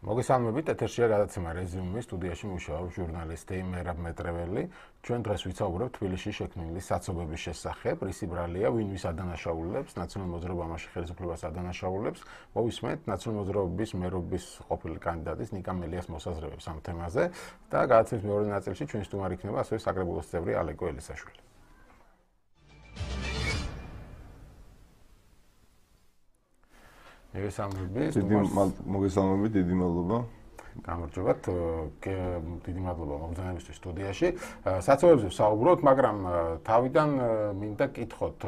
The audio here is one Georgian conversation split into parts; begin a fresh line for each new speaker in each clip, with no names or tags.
მოგესალმებით, ეთერშია გადაცემა რეზიუმი, სტუდიაში მუშაობს ჟურნალისტი მერაბ მეტრეველი. ჩვენ დღეს ვიცაუბრებთ თბილისში შექმნილი საცობების შესახებ, რისი ბრალია, ვინ ვის ადანაშაულებს, ნაციონალურ მოძრაობაში ხელისუფლებას ადანაშაულებს. მოვისმენთ ნაციონალურ მოძრაობის მერობის ყოფილი კანდიდატის ნიკა მელიას მოსაზრებებს ამ თემაზე და გადაცემის მეორე ნაწილში ჩვენი სტუმარი იქნება ასევე საკრებულოს წევრი ალეკო ელისაშვილი.
მოგესალმებით, დიდი მადლობა.
გამარჯობათ, დიდი მადლობა მოგზაურობისთვის სტუდიაში. საცობებზე ვსაუბრობთ, მაგრამ თავიდან მინდა კითხოთ,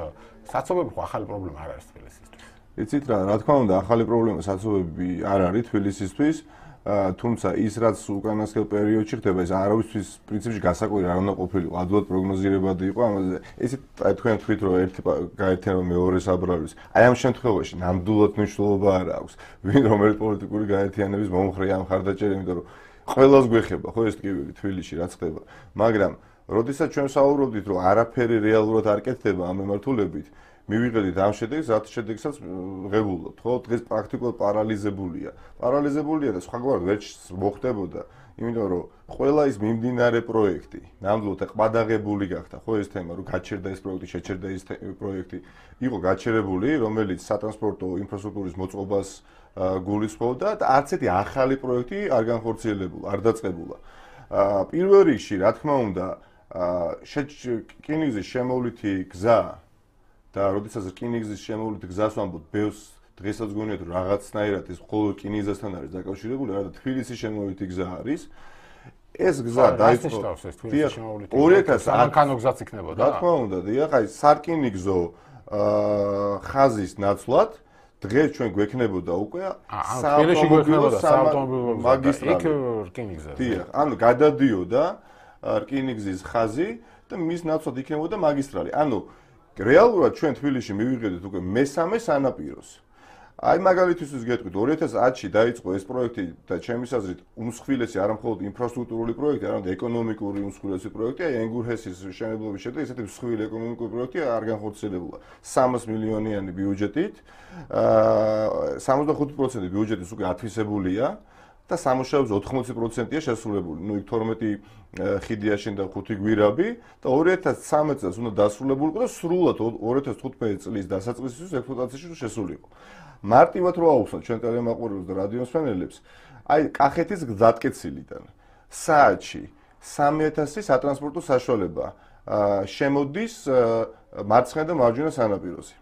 საცობები ხო ახალი პრობლემა არ არის თბილისისთვის?
იცით რა თქმა უნდა, ახალი პრობლემა საცობები არ არის თბილისისთვის. თუმცა ის რაც უკანასკნელ პერიოდში ხდება, ეს არავისთვის პრინციპში გასაკვირი არ უნდა ყოფილიყო, ადვილად პროგნოზირებადი იყო ამაზე. ესეთ თქვენ თქვით რომ ერთი გაერთიანება მეორეს აბრალებს. აი ამ შემთხვევაში ნამდვილად მნიშვნელობა არ აქვს, ვინ რომელი პოლიტიკური გაერთიანების მომხრე ამ ხარდაჭერა, იმიტომ რომ ყველას გვეხება, ხო ეს ტკივილი თბილისში რაც ხდება. მაგრამ როდესაც ჩვენ საუბრობდით რომ არაფერი რეალურად არ კეთდება ამ მიმართულებით, მივიღებდით ამ შედეგს, რაც შედეგსაც ღებულობთ, ხო? დღეს პრაქტიკულად პარალიზებულია. პარალიზებულია და სხვაგვარად ვერ მოხდებოდა, იმიტომ რომ ყველა ის მიმდინარე პროექტი, ნამდვილად ყბადაღებული გახდა, ხო ეს თემა, რომ გაჩერდა ეს პროექტი, შეჩერდა ეს პროექტი, იყო გაჩერებული, რომელიც სატრანსპორტო ინფრასტრუქტურის მოწყობას გულისხმობდა და არც ერთი ახალი პროექტი არ განხორციელებულა, არ დაწყებულა. პირველ რიგში, რა თქმა უნდა, რკინიგზის შემოვლითი გზა და როდესაც რკინიგზის შემოვლითი გზას ვამბობთ, ბევრს დღესაც გონიათ რომ რაღაცნაირად ეს მხოლოდ რკინიგზასთან არის დაკავშირებული, რადგან თბილისის შემოვლითი გზა არის. ეს გზა დაიწყო 2010
სამანქანო გზაც იქნებოდა.
რა თქმა უნდა, დიახ, აი სარკინიგზო ხაზის ნაცვლად დღეს ჩვენ გვექნებოდა უკვე საავტომობილო მაგისტრალი.
იქ რკინიგზა.
დიახ, ანუ გადადიოდა რკინიგზის ხაზი და მის ნაცვლად იქნებოდა მაგისტრალი. ანუ რეალურად ჩვენ თბილისში მივიღებდით უკვე მესამე სანაპიროს. აი მაგალითისთვის გეტყვით 2010-ში დაიწყო ეს პროექტი და ჩემის აზრით უმსხვილესი არა მხოლოდ ინფრასტრუქტურული პროექტი, არამედ ეკონომიკური უმსხვილესი პროექტი, აი ენგურჰესის მშენებლობის შედეგად ესეთი მსხვილი ეკონომიკური პროექტი არ განხორციელებულა. 300 მილიონიანი ბიუჯეტით, 75% ბიუჯეტის უკვე ათვისებულია და სამუშაოების 80%-ია შესრულებული. ნუ იქ 12 ხიდია შენ და 5 გვირაბი და 2013 წელს უნდა დასრულებულიყო და სრულად 2015 წლის დასაწყისისთვის ექსპლუატაციაში შესულიყო. მარტივად რო აუხსნათ ჩვენ ტელემაყურებელს და რადიოსმენელებს, აი კახეთის გზატკეცილიდან საათში 3000 სატრანსპორტო საშუალება შემოდის მარცხენა და მარჯვენა სანაპიროზე.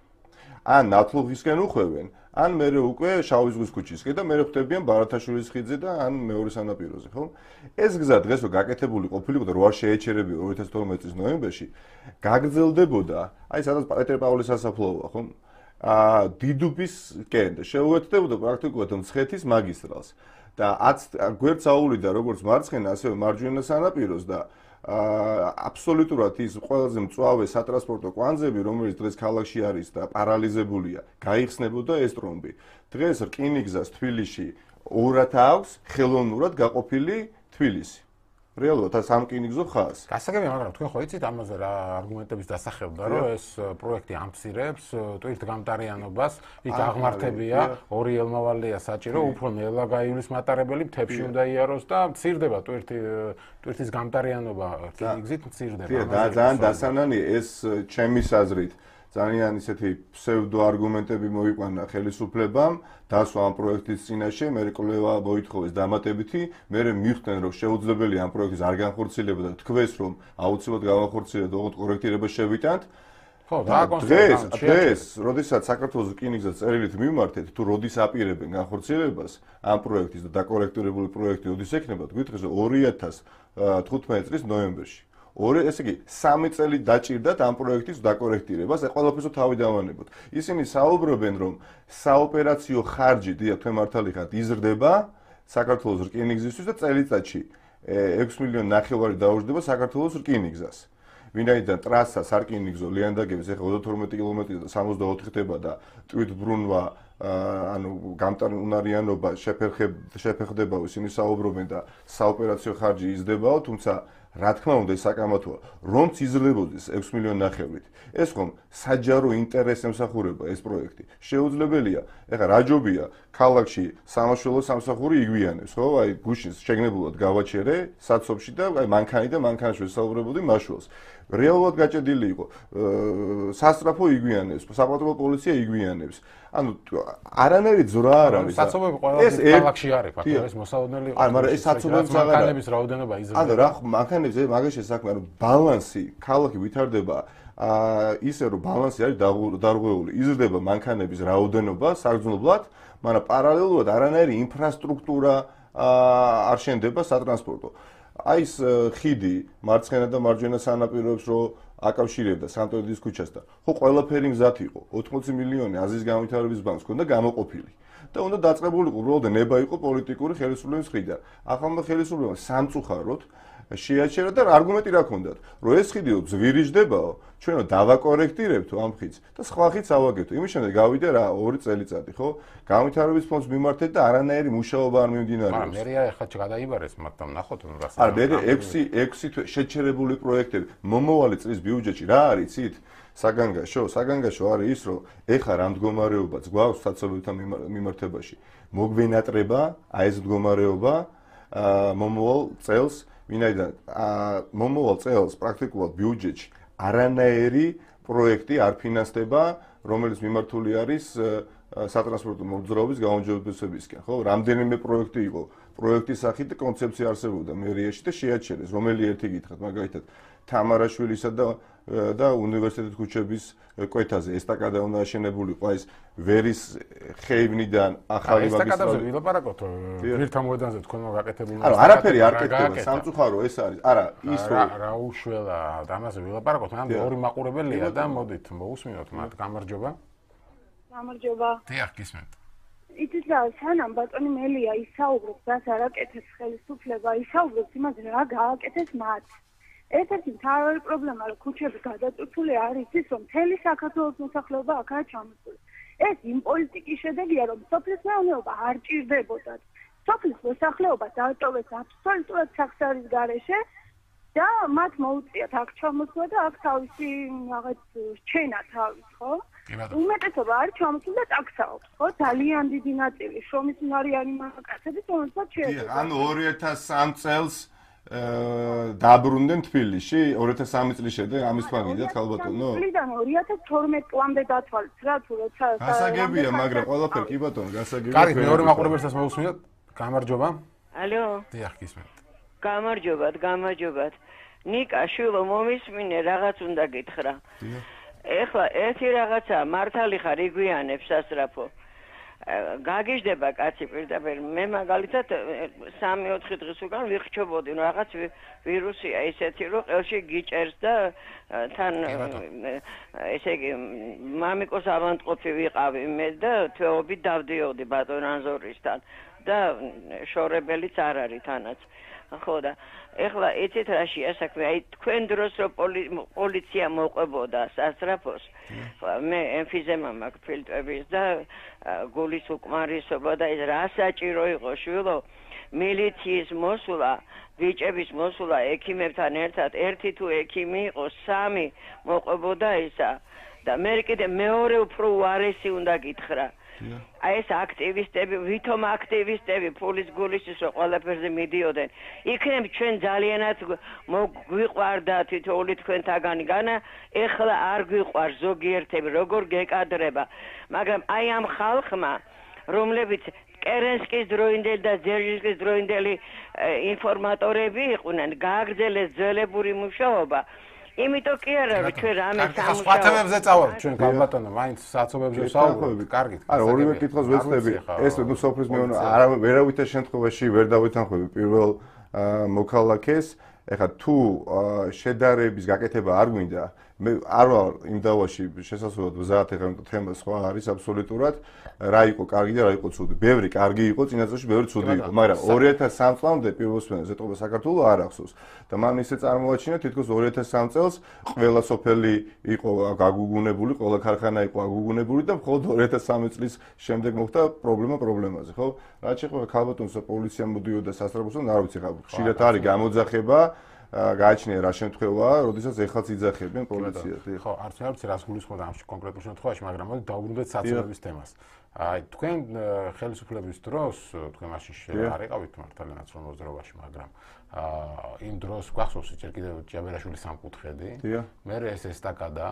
ან ნათლუღისკენ უხვევენ, ან მერე უკვე შავი ზღვის ქუჩისკენ და მერე ხვდებიან ბარათაშვილის ხიდზე და ან მეორე სანაპიროზე, ხო? ეს გზა დღეს რო გაკეთებული ყოფილიყო და რო არ შეეჩერებია 2012 წლის ნოემბერში, გაგრძელდებოდა, აი სადაც პეტრე-პავლეს სასაფლაოა, ხო? დიდუბისკენ და შეუერთდებოდა პრაქტიკულად მცხეთის მაგისტრალს და გვერდს აუვლიდა როგორც მარცხენა, ასევე მარჯვენა სანაპიროს და აბსოლუტურად ის ყველაზე მწვავე სატრანსპორტო კვანძები, რომელიც დღეს ქალაქში არის და პარალიზებულია, გაიხსნებოდა ეს ტრომბი. დღეს რკინიგზას თბილისში ორად აქვს ხელოვნურად გაყოფილი თბილისი. რეალურად ამ რკინიგზო ხაზს.
გასაგებია, მაგრამ თქვენ ხო იცით ამაზე რა არგუმენტების დასახელდა, რომ ეს პროექტი ამცირებს ტვირთგამტარიანობას, იქ აღმართებია, ორი ელმავალია საჭირო, უფრო ნელა გაივლის მატარებელი მთებში უნდა იაროს და მცირდება ტვირთის გამტარიანობა რკინიგზით მცირდება.
ძალიან დასანანია ეს ჩემის აზრით. ძალიან ისეთი ფსევდო არგუმენტები მოიყვანა ხელისუფლებამ დასვა ამ პროექტის წინაშე, მე კვლევა მოითხოვეს დამატებითი, მე მივხვდნენ რომ შეუძლებელია ამ პროექტის არ განხორციელება და თქვეს რომ აუცილებლად განხორციელება და ოღონდ კორექტირება შევიტანთ.
ხო, დააკონსტრუქცია.
დღეს, როდესაც საქართველოს რკინიგზას წერილით მიმართეთ, თუ როდის აპირებენ განხორციელებას ამ პროექტის და დაკორექტირებული პროექტი როდის ექნება, გითხრეს 2015 წლის ნოემბერში. ესე იგი 3 წელი დაჭირდათ ამ პროექტის დაკორექტირებას, ეს ყველაფერს თავი დავანებოთ. ისინი საუბრობენ, რომ საოპერაციო ხარჯი, დიახ, თქვენ მართალი ხართ, იზრდება საქართველოს რკინიგზისთვის და წელიწადში 6,5 მილიონი დაუждდება საქართველოს რკინიგზას. ვინაიდან ტრასა სარკინიგზო ლიანდაგების ეხლა 32 კილომეტრი და 64 ხდება და ტვირთბრუნვა ანუ გამტარუნარიანობა შეფერხდება, ისინი საუბრობენ და საოპერაციო ხარჯი იზრდებაო, თუმცა რა თქმა უნდა ეს საკამათოა, რომც იზრდებოდეს 6 მილიონი ნახევრით. ეს ხომ საჯარო ინტერესს ემსახურება ეს პროექტი. შეუძლებელია, ეხლა რა ჯობია ქალაქში სამაშველო სამსახური იგვიანებს, ხო? აი გუშინს შეგნებულად გავაჩერე საცობში და აი მანქანი და მანქანაში ვესაუბრებოდი მაშველს. რეალურად გაჭედილი იყო. სასტრაფო იგვიანებს, საპატრულო პოლიცია იგვიანებს. ანუ არანაირი ძრა არ არის.
საცობები ყველა ქალაქში არის, ფაქტობრივად ეს მოსალოდნელი იყო.
არა, მაგრამ ეს საცობებიც აღარ არის.
მანქანების რაოდენობა იზრდება.
ანუ რა მანქანებს მაგაში საქმე, ანუ ბალანსი ქალაქი ვითარდება ისე რომ ბალანსი არის დარღვეული. იზრდება მანქანების რაოდენობა საგრძნობლად, მაგრამ პარალელურად არანაირი ინფრასტრუქტურა არ შენდება სატრანსპორტო. აი ეს ხიდი მარცხენა და მარჯვენა სანაპიროებს რო აკავშირებდა სამტრედიის ქუჩასთან. ხო, ყველაფერი მზად იყო. 80 მილიონი აზიის განვითარების ბანკს ჰქონდა გამოყოფილი. და უნდა დაწყებულიყო უბრალოდ ნება იყო პოლიტიკური ხელისუფლების მხრიდან. ახალმა ხელისუფლებამ სამწუხაროდ შეაჩერა და არგუმენტი რა ქონდათ, რომ ეს ხიდიო ძვირიжდებაო, ჩვენო დავაკორექტირებთ ამ ხიდს და სხვა ხიდს ავაგებთ. იმის შემდეგ გავიდა რა 2 წელიწადი, ხო? განვითარების ფონდს მიმართეთ და არანაირი მუშაობა არ მიმდინარეობს.
მაგრამ მერია ეხლა გადაიბარეს მაგრამ ნახოთ რა
რა. არა, მე 6 შეჩერებული პროექტები მომავალი წლის ბიუჯეტში რა არის იცით? საგანგაშო არის ის, რომ ეხლა რა მდგომარეობაც გვაქვს საცობებთან მიმართებაში. მოგვენატრება აი ეს მდგომარეობა მომავალ წელს ვინაიდან მომავალ წელს პრაქტიკულად ბიუჯეტში არანაირი პროექტი არ ფინანსდება, რომელიც მიმართული არის სატრანსპორტო მოძრაობის გაუმჯობესებისკენ, ხო? რამდენიმე პროექტი იყო, პროექტის სახით და კონცეფცია არსებობდა მერიაში და შეაჩერეს, რომელი ერთი გითხრათ, მაგალითად თამარაშვილისა და უნივერსიტეტის ქუჩების კვეთაზე ესტაკადა უნდა აშენებულიყო ეს ვერის ხეივნიდან ახალი
მაგისტრალი. ესტაკადაზე ვილაპარაკოთ, ღირთა მოედანზე თქვენმა გაკეთებული.
არა, არაფერი არ კეთდება, სამწუხარო ეს არის. არა, ის
რა უშველა, ამაზე ვილაპარაკოთ, ამ ორი მაყურებელია და მოდით მოусმინოთ მათ. გამარჯობა.
გამარჯობა.
დიახ, გისმენთ.
იცით რა, სანამ ბატონი მელია ისაუბრებს, რაც არ აკეთებს ხელისუფლება, ისაუბრებს იმაზე, რა გააკეთეს მათ. ერთ-ერთი მთავარი პრობლემა, რომ ქუჩები გადაწყვეტილი არის ის, რომ მთელი საქართველოს მოსახლეობა აქაა ჩამოსული. ეს იმ პოლიტიკის შედეგია, რომ სოფლის მეურნეობა არ ჭირდებოდათ. სოფლის მოსახლეობა დაატოვეს აბსოლუტურად სახსარის გარეშე და მათ მოუწიათ აქ ჩამოსვლა და აქ თავისი რაღაც რჩენა თავის, ხო? უმეტესობა არის ჩამოსული და ტაქსაობს, ხო? ძალიან დიდი ნაწილი შრომის უნარიანი მამაკაცები თუნდაც შეეძლო.
ანუ 2003 წელს დაბრუნდნენ თბილისში 2003 წლის შემდეგ ამის თქვა გინდათ ხალბატონო?
წლიდან 2012 წლამდე დათვალეთ რა თუ როცა
გასაგებია, მაგრამ ყველაფერი კი ბატონო, გასაგებია.
კარგი, მეორე მაყურებელსაც მოусმინოთ. გამარჯობა.
ალო.
დიახ, გისმენთ.
გამარჯობათ. ნიკა შვილო მომისმინე რაღაც უნდა გითხრა. ეხლა ერთი რაღაცა მართალი ხარ იგვიანებს სასწრაფო. გაგიჟდება კაცი პირდაპირ. მე მაგალითად 3-4 დღის უკან ვიხჩობოდი რაღაც ვირუსია ისეთი რომ ყელში გიჭერს და თან ესე იგი მამიკოს ავანტყოფი ვიყავი მე და თვეობით დავდიოდი ბატონ ანზორისთან და შორებელიც არ არის თანაც. ხო და ეხლა იცით რაშია საქმე, აი თქვენ დროს რომ პოლიცია მოყვებოდა სასწრაფოს, მე ემფიზემა მაქვს ფილტვების და გულის უკმარისობა და ეს რა საჭირო იყო შვილო, მილიციის მოსულა, ბიჭების მოსულა ექიმებთან ერთად, ერთი თუ ექიმი იყო, 3 მოყვებოდა ისა და მე კიდე მეორე უფრო უარესი უნდა გითხრა. აი ეს აქტივისტები, ვითომ აქტივისტები ფულის გულისის რო ყველაფერზე მიდიოდნენ. იქნებ ჩვენ ძალიანად გვიყვარდა თითოეული თქვენთაგანი განა, ეხლა არ გვიყვარ ზოგიერთები, როგორ გეკადრება. მაგრამ აი ამ ხალხმა, რომლებიც კერენსკის დროინდელი და ძერჟინსკის დროინდელი ინფორმატორები იყვნენ, გააგრძელეს ძველებური მუშაობა. იმიტომ კი არა რომ ჩვენ რამე
სამუშაო სხვათებებზე წავალთ ჩვენ გალბატონო მაინც საცობებზე ვსაუბრობთ კარგით
არა ორივე კითხვას ვეცდები ეს ნუ სოფლის მეურნეობა არა ვერავითარ შემთხვევაში ვერ დავეთანხმები პირველ მოქალაქეს ეხლა თუ შედარების გაკეთება არ გვინდა მე არ ვარ იმ დავაში შესაძლოა მზად ეხლა თემა სხვა არის აბსოლუტურად რა იყო კარგი და რა იყო ცუდი ბევრი კარგი იყო წინასწარში ბევრი ცუდი იყო მაგრამ 2003 წლამდე პირველსვენ ზეთობა საქართველოს არ ახსოვს და მან ისე წარმოაჩინა თითქოს 2003 წელს ყველა სოფელი იყო გაგუგუნებული ყველა ქარხანა იყო გაგუგუნებული და მხოლოდ 2003 წლის შემდეგ მოხდა პრობლემაზე ხო რაც შეეხება ქალბატონს პოლიცია მოდიოდა სასწრაფოსთან არ ვიცი ხა ხშირად არის გამოძახება გააჩნია რა შემთხვევაა, როდესაც ეხლაც იძახებენ პოლიციას.
ხო, არც არ ვიცი რას გულისხმობ ამ კონკრეტულ შემთხვევაში, მაგრამ მოდი დავუბრუნდეთ საცობების თემას. აი, თქვენ ხელისუფლების დროს, თქვენ მაშინ არ იყავით მართალი ნაციონალურ მოძრაობაში, მაგრამ იმ დროს გვახსოვს ჯერ კიდევ ჭიაბერაშვილის სამკუთხედი. მე ეს ესტაკადა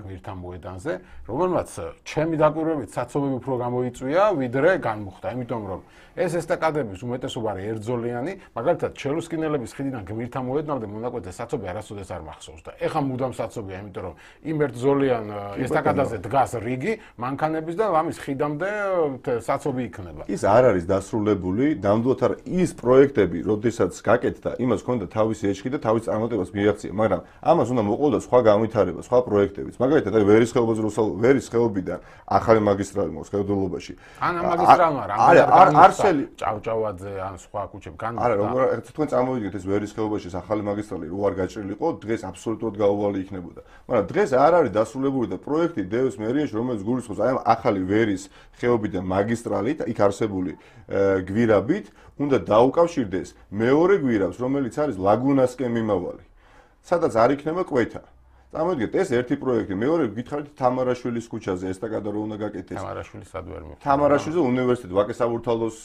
გმირთა მოედანზე, რომელმაც ჩემი დაკვირვებით საცობები უფრო გამოიწვია, ვიდრე განმუხტა, იმიტომ რომ ეს ესტაკადების უმეტესობა არის ერთძოლიანი, მაგალითად ჩელუსკინელების ხიდიდან გმირთა მოედნამდე მონაკვეთზე საცობი არასოდეს არ მახსოვს და ეხა მუდამ საცობია, იმიტომ რომ იმ ერთძოლიან ესტაკადაზე დგას რიგი მანქანების და ამის ხიდამდე საცობი იქნება.
ის არ არის დასრულებული, ნამდვილად არ ის პროექტები, როდესაც გაკეთდა, იმას ჰქონდა თავისი ეჭხი და თავის წარმატებას მიაღწია, მაგრამ ამას უნდა მოყოლდა სხვა განვითარება, სხვა პროექტებიც. მაგალითად, აი ვერის ხეობაზე რო ვერის ხეობიდან ახალი მაგისტრალი მოხდა ხევდულობაში.
ან ამ მაგისტრალმა
არსელი
ჭავჭავაძე ან სხვა ქუჩები განმოხდა.
არა, როგორ თქვენ წარმოვიდგინეთ ეს ვერის ხეობაში ეს ახალი მაგისტრალი რო არ გაჭრილიყო, დღეს აბსოლუტურად გაუვალი იქნებოდა. მაგრამ დღეს არ არის დასრულებული და პროექტი დევს მერიაში, რომელიც გულისხმობს აი ამ ახალი ვერის ხეობიდან მაგისტრალით, იქ არსებული გვირაბით უნდა დაუკავშირდეს მეორე გვირაბს, რომელიც არის ლაგუნასკენ მიმავალი. სადაც არ იქნება კვეთა. წარმოვიდგინეთ, ეს ერთი პროექტი, მეორე გითხარით თამარაშვილის ქუჩაზე ესტაკადა რო უნდა გაკეთდეს.
თამარაშვილის სად ვერ მივხვდი.
თამარაშვილის უნივერსიტეტი ვაკე საბურთალოს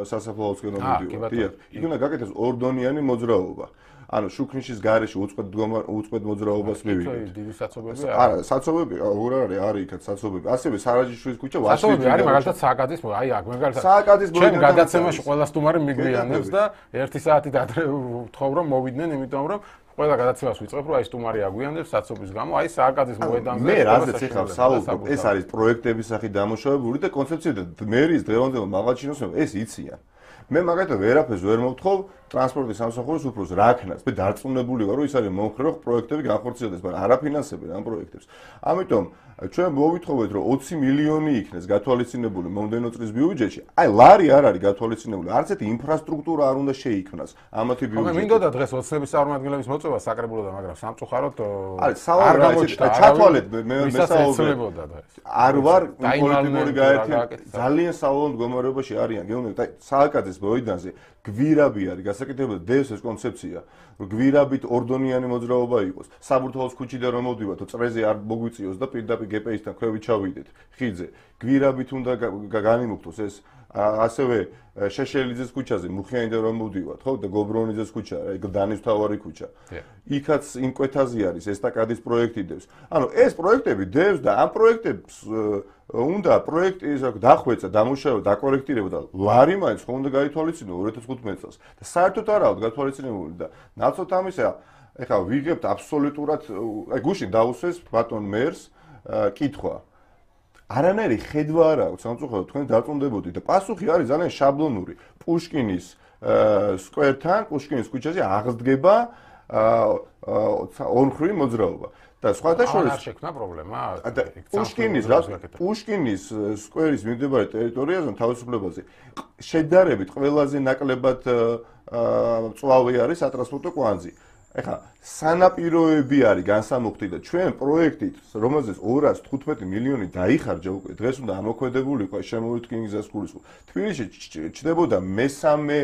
სასაფლაოსკენ მოდიოდა. დიახ, იქ უნდა გაკეთდეს ორდონიანი მოძრაობა. ანუ შუქნიშის გარეშე უწყვეტ მოძრაობას მივიდეთ.
დიდი საცობები
არა, საცობები როგორ არის იქაც საცობები. ასევე სარაჯიშვილის ქუჩა
ვაშლიძე არის მაგალითად სააკაძის აი აქ მაგალითად
სააკაძის
ჩემ გადაცემაში ყველა სტუმარი მიგვიანებს და 1 საათით ადრე ვთხოვ რომ მოვიდნენ, იმიტომ რომ ყველა გადაცემას ვიწყებ რომ აი სტუმარი აგვიანებს საცობის გამო აი სააკაძის მოედანზე
მე რაზეც ეხლა საუბრობ ეს არის პროექტების სახით დამუშავებული და კონცეფციები და მერის დღევანდელ მაღალჩინოსნებმა ეს იციან. მე მაგათო ვერაფერს ვერ მოვთხოვ ტრანსპორტის სამსახურის უფროს რა ქნას. მე დარწმუნებული ვარ რომ ის არის მომხრე პროექტები განხორციელდეს, მაგრამ არ აფინანსებენ ამ პროექტებს. ამიტომ ჩვენ მოვითხოვეთ რომ 20 მილიონი იქნეს გათვალისწინებული მომდენო წლის ბიუჯეტში. აი ლარი არ არის გათვალისწინებული. არც ერთი ინფრასტრუქტურა არ უნდა შეიქმნას ამათი ბიუჯეტში.
მე მინდოდა დღეს ოცნების წარმომადგენლების მოწვევა საკრებულოდა, მაგრამ სამწუხაროდ
არ გამოჩნდა. ჩათვალეთ მე
მესაუბრებოდა დღეს.
არ ვარ პოლიტიკური გაერთიანება. ძალიან სავალალო მდგომარეობაში არიან. გეუბნებით, აი სააკაძის მოედანზე გვირაბი არის გასაკეთებელი დევს ეს კონცეფცია. გვირაბით ორდონიანი მოძრაობა იყოს. საბურთალოს ქუჩიდან რომ მოვდივართ, წრეზე არ მოგვიწიოს და პირდაპირ გპ-ისთან ქვევით ჩავიდეთ. ხიდზე გვირაბით უნდა განიმუხტოს ეს ასევე შეშელიძის ქუჩაზე მუხიანიდან რომ მოვდივართ, ხო და გობრონიძეს ქუჩა, ეგ დანის მთავარი ქუჩა. იქაც იმ კვეთაზე არის ესტაკადის პროექტი დევს. ანუ ეს პროექტები დევს და ამ პროექტებს უნდა პროექტი დახვეწა, დამუშავება, დაკორექტირება და ლარი მაინც ხომ უნდა გაითვალისწინო 2015 წელს. და საერთოდ არ აქვს გათვალისწინებული და ნაცვლად ამისა, ეხლა ვიღებთ აბსოლუტურად, აი გუშინ დაუსვეს ბატონ მერს კითხვა. არანაირი ხედვა არ აქვს, სამწუხაროდ თქვენ დარწმუნდებოდით და პასუხი არის ძალიან შაბლონური. პუშკინის სკვერთან, პუშკინის ქუჩაზე აღსდგება ორმხრივი მოძრაობა. და სხვათა შორის
არ შექმნა პრობლემა.
პუშკინის სკვერის მიმდებარე ტერიტორიაზე თავისუფლებაზე შედარებით ყველაზე ნაკლებად მწვავე არის სატრანსპორტო კვანძი. ეხლა სანაპიროები არის განსამუხტი და ჩვენ პროექტით, რომელზეც 215 მილიონი დაიხარჯა უკვე, დღეს უნდა ამოქმედებულიყო შემოვიდგინე გზას გულისხმობ. თბილისში ჩნდებოდა მესამე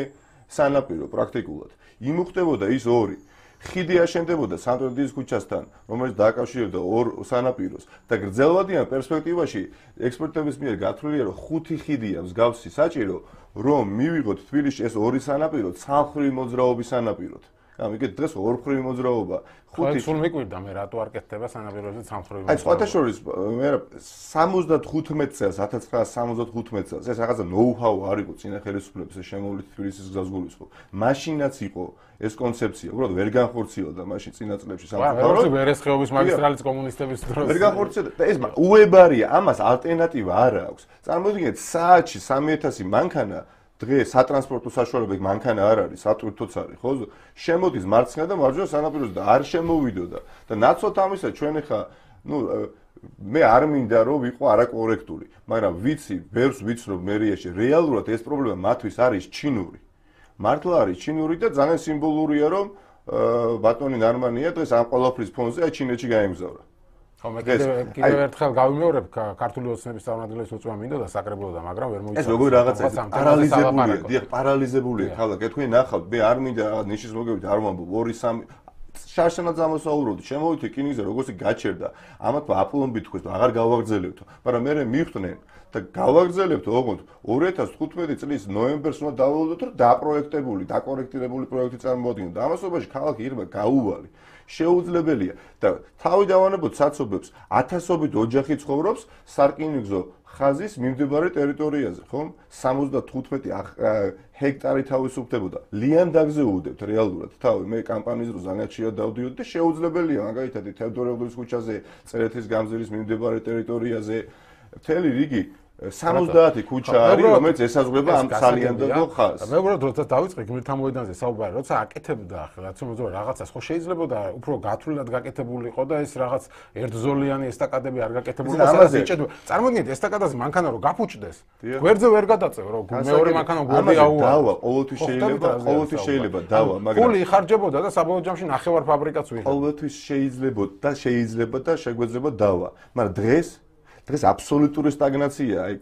სანაპირო პრაქტიკულად. იმუხტებოდა ის ორი. ხიდი აშენდებოდა სანტროდის ქუჩასთან, რომელიც დააკავშირებდა ორ სანაპიროს და გრძელვადიან პერსპექტივაში ექსპერტების მიერ გათვლილია, რომ 5 ხიდია მსგავსი საჭირო, რომ მივიღოთ თბილისში ეს ორი სანაპირო ცალმხრივი მოძრაობის სანაპიროდ. ამიტომ დღეს ორმხრივი მოძრაობა
5 სულ მიკვირდა მე რატო არ კეთდება სანაპიროზე ცალმხრივი
მოძრაობა. აი სხვათა შორის მე 75 წელს 1975 წელს ეს რაღაცა ნოუ-ჰაუ არ იყო წინა ხელისუფლების შემოვლით თბილისის გზას გულისხმობ. მაშინაც იყო ეს კონცეფცია, უბრალოდ ვერ განხორციელდა მაშინ წინა წლებში
სამწუხაროდ. ვერეს ხეობის მაგისტრალის კომუნისტების დროს.
ვერ განხორციელდა და ეს უებარია, ამას ალტერნატივა არ აქვს. წარმოიდგინეთ საათში 3000 მანქანა დღეს სატრანსპორტო საშუალებები მანქანა არ არის, სატვირთოც არის, ხო? შემოდის მარცხნიდან და მარჯვენა სანაპიროზე და არ შემოვიდოდა. და ნაცვლად ამისა ჩვენ ახლა, მე არ მინდა რომ ვიყო არაკორექტული, მაგრამ ვიცი, ბევრს ვიცნობ მერიაში, რეალურად ეს პრობლემა მათთვის არის ჩინური. მართლა არის ჩინური და ძალიან სიმბოლურია, რომ ბატონი ნარმანია დღეს ამ ყველაფრის ფონზე ჩინეთში გაემგზავრა.
ხო, მე კიდევ ერთხელ გავიმეორებ, ქართული ოცნების წარმომადგენლების უწვა მინდოდა საკრებულოდა, მაგრამ ვერ მოიცავ.
ეს როგორი რაღაცა პარალიზებულია, დიახ, პარალიზებულია ქალაქი. თქვენ ნახავთ, მე არ მინდა რაღაც ნიშის მოგებით არ ვამბობ 2-3 შარშანად ამოსაუბროთ, შემოვიდე რკინიგზა როგორი გაჩერდა. ამათ აპლომბით თქვენ აღარ გავაგრძელებთო, მაგრამ მე მივხვდნენ და გავაგრძელებთ ოღონდ 2015 წლის ნოემბერს უნდა დავალოდოთ, რომ დაპროექტებული, დაკორექტირებული პროექტი წარმოადგინოთ. ამასობაში ქალაქი იქნება გაუვალი. შეუძლებელია და თავი დავანებოთ საცობებს, ათასობით ოჯახი ცხოვრობს სარკინიგზო ხაზის მიმდებარე ტერიტორიაზე, ხომ? 75 ჰექტარი თავისუფლებოდა. ლიან დაგზეუდებთ რეალურად. თავი მე კამპანიის დროს ძალიან ხშირად დავდიოდი და შეუძლებელია, მაგალითად, თევდორე-ღვთის ქუჩაზე, წერეთის გამზირის მიმდებარე ტერიტორიაზე, მთელი რიგი 70 ქუჩა არის, რომელიც ესაზღვრება ამ სალიანდაგო ხაზს.
მე უბრალოდ როცა დავიწყე გმირთა მოედანზე საუბარი, როცა აკეთებდა რაღაცა რაღაცას, ხო შეიძლებოდა უფრო გათვლილად გაკეთებულიყო და ეს რაღაც ერთზოლიანი ესტაკადები არ გაკეთებულიყო, სადაც იჭედო. წარმოგიდგენთ, ესტაკადაზე მანქანა რო გაფუჭდეს, გვერდზე ვერ გადაწევ, რო მეორე მანქანა გვერდი აუვა.
დავა, ყოველთვის შეიძლება დავა, მაგრამ
ფული იხარჯებოდა და საბოლოო ჯამში ნახევარ ფაბრიკაც ვიღებდა.
ყოველთვის შეიძლება და შეგვეძლება დავა, მაგრამ დღეს აბსოლუტური სტაგნაცია, აი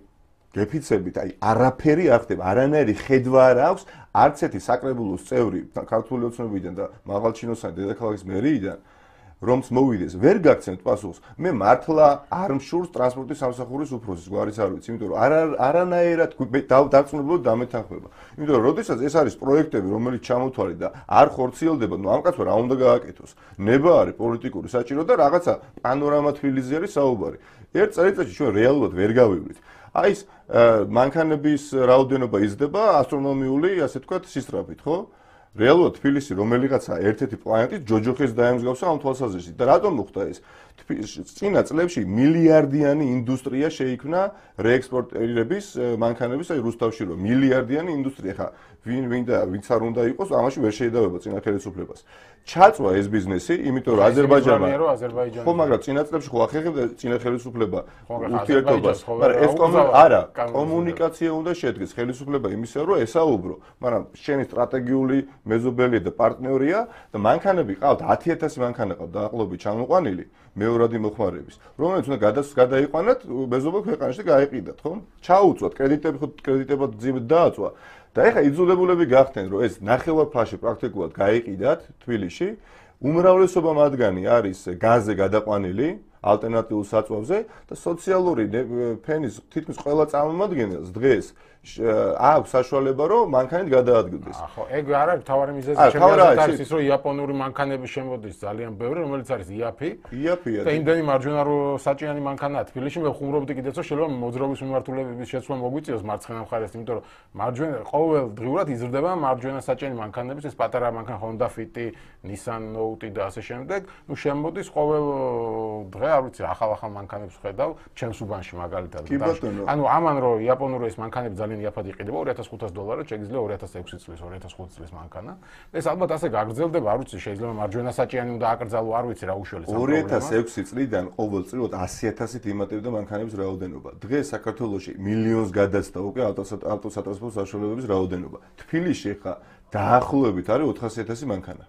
გეფიცებით, აი არაფერი არ ხდება, არანაირი ხედვა არ აქვს არც ერთი საკრებულოს წევრი ქართული ოცნებიდან და მაღალჩინოსანი დედაქალაქის მერიიდან, რომც მოვიდეს, ვერ გაგცემთ პასუხს. მე მართლა არ მშურს ტრანსპორტის სამსახურის უფროსის გვარის არ ვიცი, იმიტომ რომ არანაირად დარწმუნებულად დამეთანხმება. იმიტომ რომ როდესაც ეს არის პროექტები, რომელიც ჩამოთვალე და არ ხორციელდება, ნუ ამ კაცმა რა უნდა გააკეთოს. ნება არის პოლიტიკური საჭირო და რაღაცა პანორამა თბილისზე არის საუბარი. ერთ წელიწადში ჩვენ რეალურად ვერ გავივლით. აი ეს მანქანების რაოდენობა იზრდება ასტრონომიული, ასე თქვათ, სისწრაფით, ხო? რეალურად თბილისი რომელიღაცა ერთ-ერთი პლანეტის ჯოჯოხის დაემსგავსა ამ თვალსაზრისით. და რატომ მოხდა ეს? წინა წლებში მილიარდიანი ინდუსტრია შეიქმნა რეექსპორტირების მანქანების, აი რუსთავში რო მილიარდიანი ინდუსტრია. ხა ვინც არ უნდა იყოს, ამაში ვერ შეედავება წინა ხელისუფლებას. ჩაწვა ეს ბიზნესი, იმიტომ რომ აზერბაიჯანმა ხო, მაგრამ წინა წლებში ხო ახერხებდა წინა ხელისუფლება ურთიერთობას, მაგრამ ეს არა, კომუნიკაცია უნდა შედგეს, ხელისუფლება იმისა რომ ესაუბრო, მაგრამ შენი სტრატეგიული მეზობელია და პარტნიორია და მანქანები ყავთ 10000 მანქანა ყავთ დაახლოებით ჩამოყვანილი მეორადი მოხმარების, რომელიც უნდა გადაიყვანათ მეზობელ ქვეყანაში და გაეყიდათ, ხო? ჩაუწვათ კრედიტებად ძიმედ დააწვა. და ეხლა იძულებულები გახდნენ, რომ ეს ნახევარფარში პრაქტიკულად გაეყიდათ თბილისში. უმრავლესობა მათგანი არის გაზზე გადაყვანილი ალტერნატიულ საწვავზე და სოციალური ფენის თითქმის ყველა წარმომადგენელს დღეს აქვს საშუალება, რომ მანქანით გადაადგილდეს.
ხო, ეგ არ არის თავარი მიზეზი, შემიძლია არის ის, რომ იაპონური მანქანები შემოდის ძალიან ბევრი, რომელიც არის იაფია და იმდენი მარჯვენა საჭიანი მანქანაა თბილისში. მე ხუმრობდი კიდეც, რომ შეიძლება მოძრაობის მიმართულების შეცვლა მოგვიწიოს მარცხენა მხარეს, იმიტომ რომ მარჯვენა ყოველდღიურად იზრდება მარჯვენა საჭიანი მანქანების, ეს პატარა მანქანა Honda Fit, Nissan Note და ასე შემდეგ. ნუ შემოდის ყოველ დღე, არ ვიცი, ახალ მანქანებს ხედავ ჩემს უბანში მაგალითად. ანუ ამან რომ იაპონური ეს მანქანები ძალიან იაფად იყიდება, $2500 შეიძლება 2006 წლის, 2005 წლის მანქანა. ეს ალბათ ასე გაგრძელდება, არ ვიცი, შეიძლება მარჯვენა საჭიანი უნდა აკრძალო, არ ვიცი რა უშუალოდ.
2006 წლიდან ყოველწლიურად 100,000-ით იმატებდა მანქანების რაოდენობა. დღეს საქართველოში მილიონს გადაცდა უკვე ავტოსატრანსპორტო საშუალებების რაოდენობა. თბილისში ხა დაახლოებით არის 400,000 მანქანა.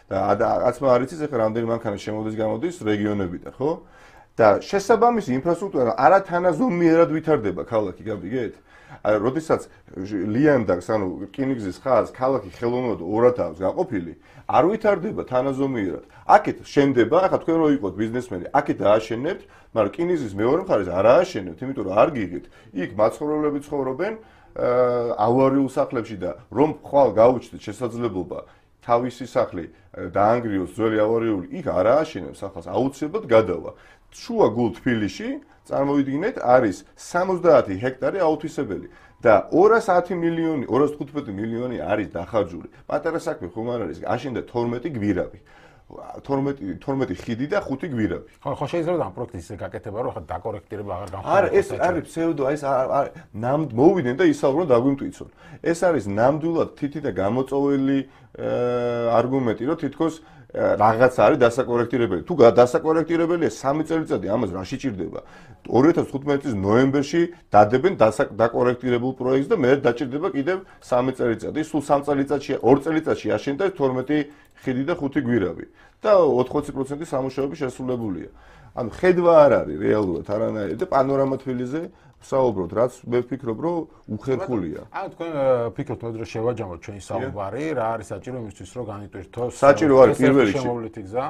და აცმა არ იცის ახლა რამდენი მანქანა შემოდის რეგიონებიდან, ხო? და შესაბამისი ინფრასტრუქტურა არათანაზომიერად ვითარდება ქალაქი, გაბიგეთ? აი, როდესაც ლიანდაგს, ანუ რკინიგზის ხაზს ქალაქი ხელოვნურად ორად აქვს გაყოფილი, არ ვითარდება თანაზომიერად. აქეთ შენდება, ახლა თქვენ რო იყოთ ბიზნესმენი, აქეთ დააშენებთ, მაგრამ რკინიგზის მეორე მხარეს არ ააშენებთ, იმიტომ რომ არ გიგით. იქ მაცხოვრებლები ცხოვრობენ ავარიულ სახლებში და რომ ხვალ გაუჩნდეთ შესაძლებლობა თავისი სახლი დაანგრიოს ძველი ავარიული, იქ არ ააშენებს სახლს, აუცილებლად გადავა. შუა გულ თბილისში წარმოვიდგინეთ, არის 70 ჰექტარი აუთვისებელი და 210 მილიონი, 215 მილიონი არის დახარჯული. პატარა საქმე ხომ არ არის, აშენდა 12 გვირავი. 12 ხიდი და 5 გვირავი.
ხო, შეიძლება ამ პროექტის ისე გაკეთება, რომ ხა დაკორექტირება აღარ გამხდარა.
არა, ეს არის ფსევდო, ეს მოვიდნენ და ისაუბრონ დაგვიმტვიცონ. ეს არის ნამდვილად თითი და გამოწვეული არგუმენტი, რომ თითქოს რაღაცა არის დასაკორექტირებელი. თუ დასაკორექტირებელია 3 წელიწადი, ამას რაში ჭირდება? 2015 წლის ნოემბერში დადებენ დაკორექტირებულ პროექტს და მე დაჭირდება კიდევ 3 წელიწადი. სულ 3 წელიწადში, 2 წელიწადში აშენდა 12 ხიდი და 5 გვირავი და 80% სამუშაოები შესრულებულია. ანუ ხედვა არ არის რეალურად არანაირი და პანორამა თბილისზე საუბრობთ, რაც მე ვფიქრობ, რომ უხერხულია.
ანუ თქვენ ფიქრობთ, რომ შევაჯამოთ ჩვენი საუბარი, რა არის საჭირო იმისთვის, რომ განიტვირთოს
საჭირო არის პირველ რიგში
შემოვლითი გზა.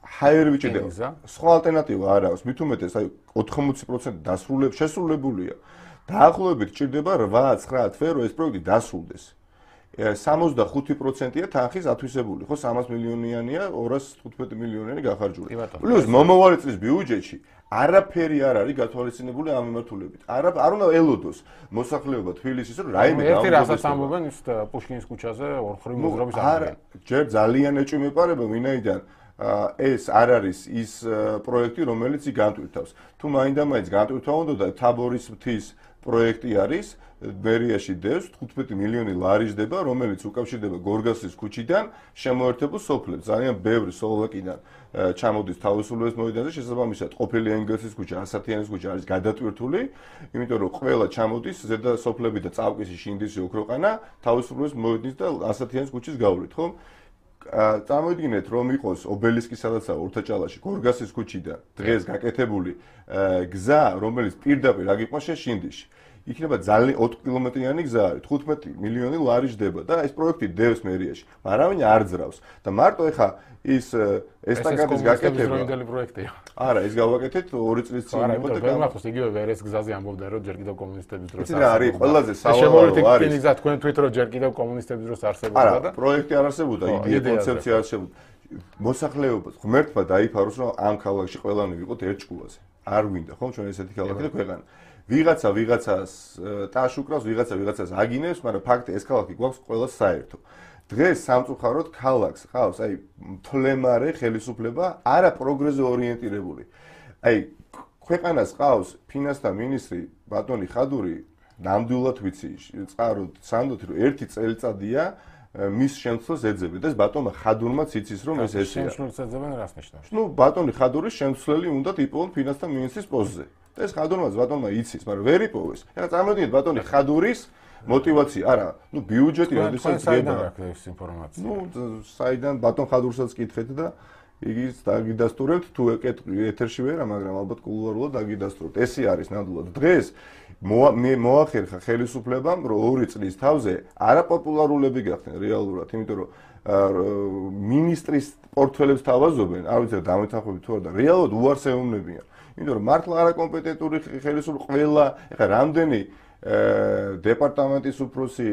ჰაერი ვიჭირდება. სხვა ალტერნატივა არ აქვს. მით უმეტეს, აი 80% შესრულებულია. დაახლოებით ჭირდება 8-9 თვე, რომ ეს პროექტი დასრულდეს. 65%-ია თანხის ათვისებული, ხო 300 მილიონიანია, 215 მილიონიანი გახარჯული. პლუს მომავალი წლის ბიუჯეტში არაფერი არ არის გათვალისწინებული ამ მიმართულებით. არ უნდა ელოდოს მოსახლეობა თბილისის, რომ რაიმე
გამოგდეს. ერთი რასაც ამბობენ ის პუშკინის ქუჩაზე ორხრივ მოძრაობის აღება.
ჯერ ძალიან ეჭვი მეპარება, ვინაიდან ეს არ არის ის პროექტი, რომელიც იქ განტვირთავს. თუ მაინდა-მაინც განტვირთვა უნდა და თაბორის მთის პროექტი არის მერიაში დევს 15 მილიონი ლარი ჯდება, რომელიც უკავშირდება გორგასლის ქუჩიდან შემოერთებულ სოფლებს. ძალიან ბევრი სლოვაკიდან ჩამოდის თავისუფლების მოედანზე, შესაბამისად ყოფილი ენგელსის ქუჩა, ასათიანის ქუჩა არის გადატვირთული, იმიტომ რომ ყველა ჩამოდის ზედა სოფლები და წავკისი, შინდისი, ოქროყანა თავისუფლების მოედნის და ასათიანის ქუჩის გავლით, ხო? წარმოიდგინეთ, რომ იყოს ობელისკი, სადაცაა ორთაჭალაში, გორგასის ქუჩიდან დღეს გაკეთებული გზა, რომელიც პირდაპირ აგიყვანს შინდისში. იქნება ძალიან 4 კილომეტრიანი გზა არის, 15 მილიონი ლარი ჯდება და ეს პროექტი დევს მერიაში. არავინ არ ძრავს და მარტო ეხა ის ესტაკადის გაკეთება.
ეს პროექტია.
არა, ეს გავაკეთეთ 2 წლის წინ
იყო და გამახსოვს იგივე ვერეს გზაზე ამბობდნენ, რომ ჯერ კიდევ კომუნისტების დროს
არის. არის ყველაზე სავალალო არის.
ეს გზა თქვენ თვით რომ ჯერ კიდევ კომუნისტების დროს არსებობდა და
პროექტი არ არსებობდა, იდეა კონცეფცია არსებობდა. მოსახლეობას ღმერთმა დაიფაროს, რომ ამ ქალაქში ყველანი ვიყოთ ერთ ჭკუაზე. არ გვინდა, ხო, ჩვენ ესეთი ქალაქი და ქვეყანა. ვიღაცას ტაშ უკრავს, ვიღაცას აგინებს, მაგრამ ფაქტი ეს ქალაქი გვაქვს ყველას საერთო. დღეს სამწუხაროდ ქალაქს ხავს, აი, მთლემარე ხელისუფლება არა პროგრესზე ორიენტირებული. აი, ქვეყანას ყავს ფინანსთა მინისტრი ბატონი ხადური, ნამდვილად ვიცი, წყაროდ სანდოთ, რომ 1 წელიწადია მის შემცვლელს ეძებენ და ეს ბატონმა ხადურმაც იცის, რომ ეს ესეა.
შემცვლელს ეძებენ რას ნიშნავს?
ნუ ბატონი ხადურის შემცვლელი უნდა იპოვონ ფინანსთა მინისტრის პოსტზე. ეს ხადურმაც ბატონმა იცის, მაგრამ ვერ იპოვეს. ეხლა წარმოიდგინეთ ბატონი ხადურის მოტივაცია, არა, ნუ ბიუჯეტი როდესაც გება.
ეს ინფორმაცია.
ნუ საიდან ბატონ ხადურსაც კითხეთ და იგიც დაგიდასტურებთ, თუ ეთერში ვერა, მაგრამ ალბათ კულუარულად დაგიდასტურებთ. ესე არის ნამდვილად. დღეს მოახერხა ხელისუფლებამ, რომ 2 წლის თავზე არაპოპულარულები გახდნენ რეალურად, იმიტომ რომ მინისტრის პორტფელებს თავაზობენ, არ ვიცი დამეთანხმებით თუ არა და რეალურად უარს ეუბნებიან. იმიტომ რომ მართლა არაკომპეტენტური ხელისუფლება ყველა, ეხლა რამდენი დეპარტამენტის უფროსი,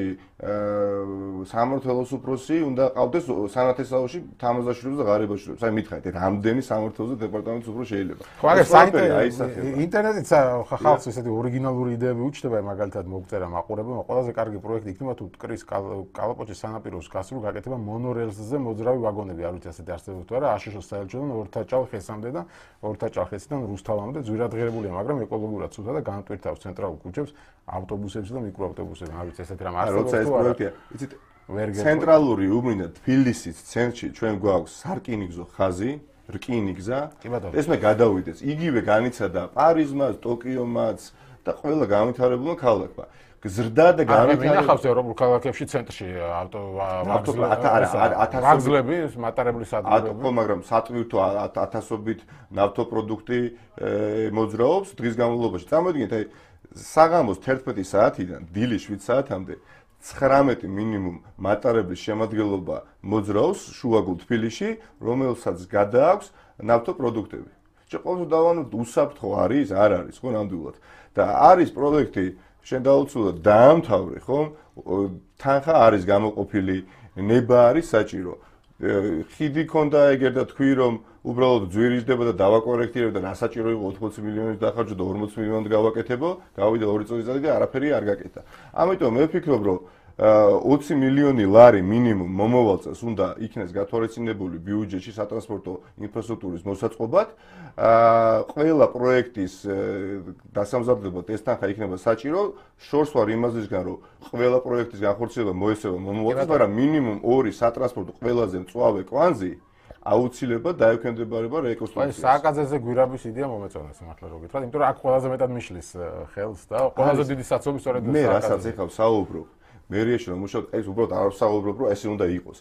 სამმართველოს უფროსი უნდა ყავდეს სანათესაოში თამაზაშვილებს და ღარიბაშვილებს. აი მითხარით, რამდენი სამმართველოს და დეპარტამენტის უფროსი შეიძლება.
ხო, აგერ საინტერესო ინტერნეტით ხალხს ესეთი ორიგინალური იდეები უჩნდება, მაგალითად მოგწერა მაყურებელმა, ყველაზე კარგი პროექტი იქნება თუ ტკრის კალაპოჭის სანაპიროს გასულ გაკეთება მონორელსზე მოძრავი ვაგონები, არ ვიცი ასეთი არსებობს თუ არა, აშშ-ის საელჩოდან ორთაჭალ-ხესამდე და ორთაჭალ-ხესიდან რუსთავამდე ძვირადღირებულია, მაგრამ ეკოლოგიურად ცუდა და განტვირთავს ცენტრალურ ქუჩებს, ავტობუსებში და მიკროავტობუსებში, არ ვიცი ესეთი რამ არსებობს თუ არა.
იცით, ცენტრალური უბრინდა თბილისის ცენტრში ჩვენ გვაქვს სარკინიგზო ხაზი, რკინიგზა. ეს მე გადავიდეს. იგივე განიცადა პარიზმაც, ტოკიომაც და ყველა განვითარებულმა ქალაქმა. გზრდა და განვითარება.
მინახავს ევროპულ ქალაქებში ცენტრში ავტოვაგზლები, მატარებლის ადგილები.
ხო, მაგრამ სატვირთო ათასობით ნავთობპროდუქტი მოძრაობს დღის განმავლობაში. წარმოიდგინეთ, აი საღამოს 11 საათიდან დილის 7 საათამდე 19 მინიმუმ მატარებლის შემადგენლობა მოძრაობს შუაგულ თბილისში, რომელსაც გადააქვს ნავთობპროდუქტები. ყოველთვის დავანოთ უსაფრთხო არის, არ არის, ხო, ნამდვილად. და არის პროექტი შენ დაუცილებლად დაამთავრე, ხო? თანხა არის გამოყოფილი, ნება არის საჭირო. ხიდი ქონდა ეგერ და თქვი რომ უბრალოდ ძვირიждდება და დავაკორექტირებ და რასაჭირო იყო 80 მილიონის დახარჯვა და 40 მილიონად გავაკეთებო, გავიდა 2 წელიწადი და არაფერი არ გაკეთა. ამიტომ მე ვფიქრობ რომ 20 მილიონი ლარი მინიმუმ მომავალ წელს უნდა იქნეს გათვალისწინებული ბიუჯეტში სატრანსპორტო ინფრასტრუქტურის მოსაწყობად. ყველა პროექტის დასამზადებლად ეს თანხა იქნება საჭირო. შორს ვარ იმასისგან რომ ყველა პროექტის განხორციელება მოესწრება მომავალ წელს, მაგრამ მინიმუმ 2 სატრანსპორტო ყველაზე მწვავე კვანძი აუცილებლად დაექვემდებარება რეკონსტრუქციას.
სააკაძეზე გვირაბის იდეა მომეწონა სიმართლე რო გითხრათ, იმიტომ რომ აქ ყველაზე მეტად მიშლის ხელს და ყველაზე დიდი საწობი სწორედ
მე რასაც ეხავ საუბრობ, მერიაში რომ მუშაობ, ეს უბრალოდ არ საუბრობ, რომ ეს უნდა იყოს.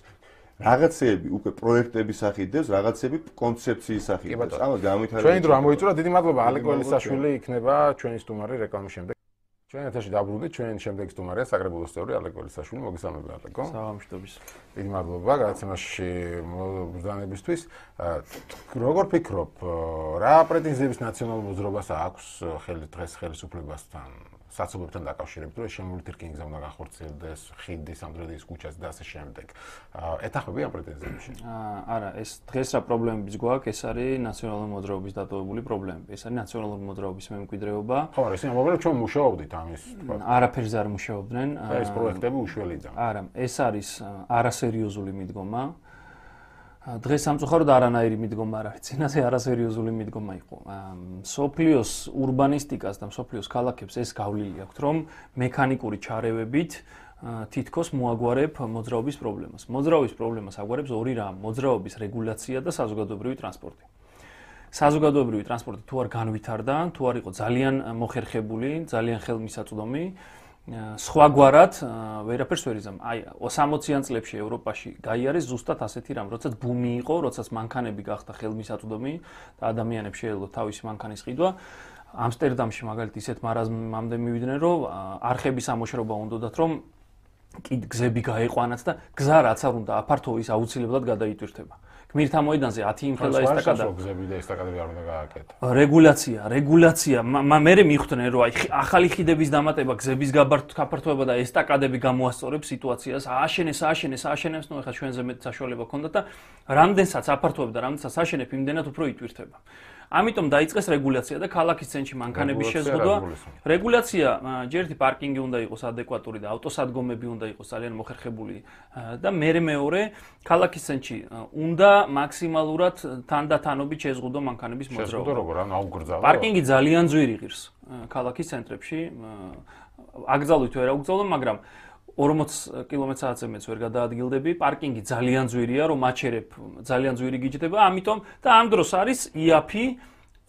რაღაცეები უკვე პროექტების სახით დევს, რაღაცეები კონცეფციის სახით დევს. ამას გამვითარებთ.
ჩვენი დრო ამოიწურა, დიდი მადლობა ალეკ ველისაშვილი იქნება ჩვენი სტუმარი რეკლამის შემდეგ. ჩვენ ეთერში დაბრუნდით, ჩვენ შემდეგი სტუმარია საკრებულოს წევრი ალეკ ველისაშვილი, მოგესალმებით ალეკო.
საღამოშტობის.
დიდი მადლობა გადაცემაში ბრძანებისთვის. როგორ ფიქრობ, რა პრეტენზიების ნაციონალურ მოძრაობას აქვს დღეს ხელისუფლებასთან? საცობებთან დაკავშირებით, რომ შემოვლითი რკინიგზა უნდა გახორციელდეს, ხიდი, სამტრედიის ქუჩას და ასე შემდეგ. ეთახმები ამ პრეტენზიებში?
არა, ეს დღეს რა პრობლემებიც გვაქვს, ეს არის ნაციონალური მოძრაობის დატოვებული პრობლემები. ეს არის ნაციონალური მოძრაობის მემკვიდრეობა.
ხო, არა, ისინი ამბობენ, რომ ჩვენ მუშაობდით ამის, თქვა.
არაფერზე არ მუშაობდნენ.
ეს პროექტები უშველიძა.
არა, ეს არის არასერიოზული მიდგომა. დღეს სამწუხაროდ არანაირი მიდგომა არ არის. წინაზე არასერიოზული მიდგომა იყო. სოფლიოს ურბანისტიკას და სოფლიოს ქალაქებს ეს გავლილი აქვთ, რომ მექანიკური ჩარევებით თითქოს მოაგვარებ მოძრაობის პრობლემას. მოძრაობის პრობლემას აგვარებს ორი რამ: მოძრაობის რეგულაცია და საზოგადოებრივი ტრანსპორტი. საზოგადოებრივი ტრანსპორტი თუ არ განვითარდა, თუ არ იყო ძალიან მოხერხებული, ძალიან ხელმისაწვდომი, სხვაგვარად ვერაფერს ვერ იზამ. აი 60-იან წლებში ევროპაში გაიარეს ზუსტად ასეთი რამ, როდესაც ბუმი იყო, როდესაც მანქანები გახდა ხელმისაწვდომი და ადამიანებს შეეძლოთ თავისი მანქანის ყიდვა. ამსტერდამში მაგალითად ისეთ მარაზმამდე მივიდნენ, რომ არხების ამოშრობა უნდათ, რომ გზები გაეყვანათ და გზა რაც არ უნდა აფართო ის აუცილებლად გადაიტვირთება. გმირთა მოედანზე 10 იმხელა ესტაკადა.
გზები და ესტაკადები არ უნდა გააკეთო.
რეგულაცია. მე მიხვდნენ, რომ აი ახალი ხიდების დამატება, გზების გაფართოება და ესტაკადები გამოასწორებს სიტუაციას. ააშენეს, ნუ ეხლა ჩვენზე მეტ საშუალება ქონდათ და რამდენსაც აფართოებ და რამდენსაც აშენებ, იმდენად უფრო იტვირთება. ამიტომ დაიწყეს რეგულაცია და ქალაქის ცენტრში მანქანების შეზღუდვა. რეგულაცია ჯერ ერთი პარკინგი უნდა იყოს ადეკვატური და ავტოსადგომები უნდა იყოს ძალიან მოხერხებული და მეორე ქალაქის ცენტრში უნდა მაქსიმალურად თანდათანობით შეზღუდო მანქანების მოძრაობა. პარკინგი ძალიან ძვირი ღირს ქალაქის ცენტრებში. აკრძალვით ვერ აუკრძალო, მაგრამ 40 კმ/სთ-ზე მეც ვერ გადაადგილდები. პარკინგი ძალიან ძვირია, რომ აჩერებ ძალიან ძვირი გიჯდება, ამიტომ და ამ დროს არის იაფი,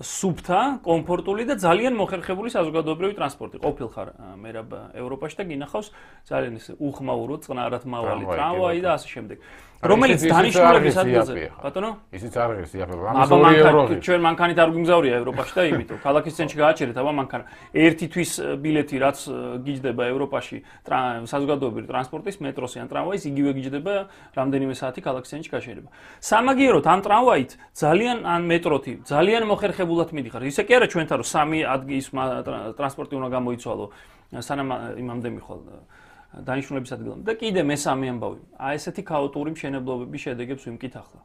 სუფთა, კომფორტული და ძალიან მოხერხებული საზოგადოებრივი ტრანსპორტი. ყოფილხარ მე ევროპაში და გინახავს ძალიან ის უხმაურო, წყნარად მავალი ტრამვაი და ასე შემდეგ. რომელიც დანიშნულების ადგილზე. ბატონო?
ისიც არ ღირს იაფი.
ჩვენ მანქანით არ გვიმგზავრია ევროპაში და იმიტომ ქალაქის ცენტრში გააჩერეთ აბა მანქანა. ერთი თვის ბილეთი რაც გიჯდება ევროპაში საზოგადოებრივი ტრანსპორტის მეტროსი ან ტრამვაის იგივე გიჯდება რამდენიმე საათი ქალაქის ცენტრში გაშერება. სამაგიეროდ ამ ტრამვაით ძალიან ან მეტროთი ძალიან მოხერხებულად მიდიხარ. ისე კი არა ჩვენთან რომ სამი ადგილის ტრანსპორტი უნდა გამოიცვალო სანამ იმამდე მიხვალ დანიშნულების ადგილამდე და კიდე მესამე ამბავი. აი ესეთი ქაოტური მშენებლობების შედეგებს ვიმკით ახლა.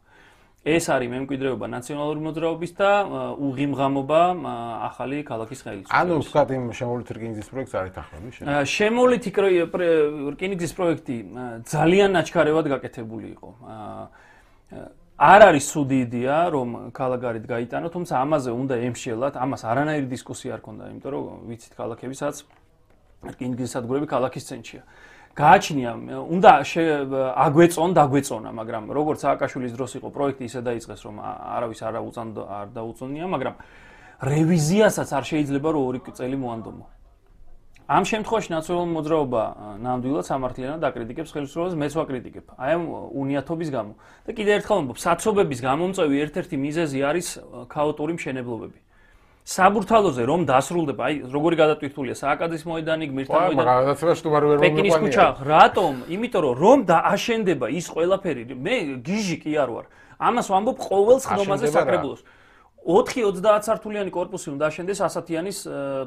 ეს არის მემკვიდრეობა ნაციონალური მოძრაობის და უღიმღამობა ახალი ქალაქის ხელისუფლების.
ანუ ვთქვათ იმ შემოვლითი რკინიგზის პროექტს არ ეთანხმები?
შემოვლითი რკინიგზის პროექტი ძალიან ნაჩქარევად გაკეთებული იყო. არ არის ცუდი იდეა რომ ქალაქგარეთ გაიტანო, თუმცა ამაზე უნდა ემშელათ, ამას არანაირი დისკუსია არ ქონდა, იმიტომ რომ ვიცით ქალაქებისაც რკინიგზის სადგურები ქალაქის ცენტრშია. გააჩნია, უნდა დაგვეწონა, მაგრამ როგორც სააკაშვილის დროს იყო პროექტი ისე დაიწყეს, რომ არავის არ დაუწონია, მაგრამ რევიზიასაც არ შეიძლება რომ 2 წელი მოანდომო. ამ შემთხვევაში ნაციონალური მოძრაობა ნამდვილად სამართლიანად აკრიტიკებს ხელისუფლებას, მეც ვაკრიტიკებ. აი ამ უნიათობის გამო. და კიდევ ერთხელ ვამბობ, საცობების გამომწვევი ერთ-ერთი მიზეზი არის ქაოტური მშენებლობები. საბურთალოზე რომ დასრულდება, აი როგორი გადატვირთულია სააკაძის მოედანი, გმირთა მოედანი, პეკინის ქუჩა, რატომ? იმიტომ რომ დააშენდება ის ყველაფერი, მე გიჟი კი არ ვარ. ამას ვამბობ ყოველ ხდომაზე საკრებულოს. 4-30 სართულიანი კორპუსი უნდა აშენდეს ასათიანის